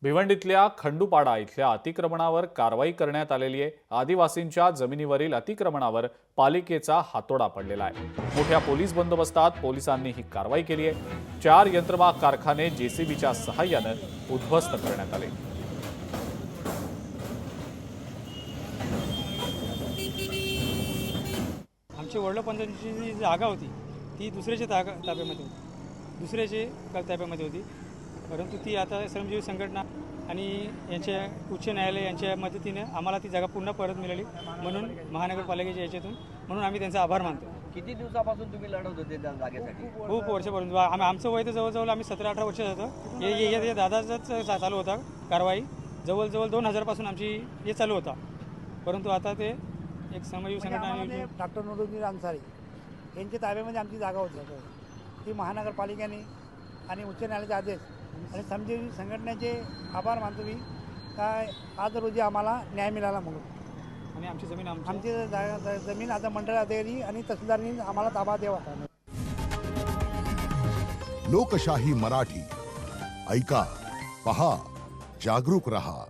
भिवंडीतल्या खंडूपाडा इथल्या अतिक्रमणावर कारवाई करण्यात आलेली आहे। आदिवासींच्या जमिनीवरील अतिक्रमणावर पालिकेचा हातोडा पडलेला आहे। मोठ्या पोलीस बंदोबस्तात पोलिसांनी ही कारवाई केली आहे। 4 यंत्रमाग कारखाने जेसीबीच्या सहाय्याने उद्ध्वस्त करण्यात आले। आमची वडलो पंचायतीची जी जागा होती ती दुसऱ्याच्या ताब्यामध्ये होती, दुसऱ्याच्या ताब्यामध्ये होती। परंतु ती आता श्रमजीवी संघटना आणि यांच्या उच्च न्यायालय यांच्या मदतीने आम्हाला ती जागा पुन्हा परत मिळाली, म्हणून महानगरपालिकेच्या याच्यातून म्हणून आम्ही त्यांचा आभार मानतो। किती दिवसापासून तुम्ही लढत होते त्या जागेसाठी? खूप वर्षापर्यंत आमचं वय तर जवळजवळ आम्ही 17-18 वर्षाचं होतं। हे दादाचाच चालू होता कारवाई, जवळजवळ 2000 पासून आमची हे चालू होता। परंतु आता ते एक श्रमजीवी संघटना डॉक्टर नुरुद्दीन अन्सारी यांच्या ताब्यामध्ये आमची जागा होती। ती महानगरपालिकेने आणि उच्च न्यायालयाचे आदेश आणि श्रमजीवी संघटनेचे आभार मानतो मी काय आज रोजी आम्हाला न्याय मिळाला म्हणून। आणि आमची जमीन आमची जमीन आता मंडळ अधिकारी आणि तहसीलदारांनी आम्हाला ताबा द्यावा। लोकशाही मराठी ऐका, पहा, जागरूक रहा।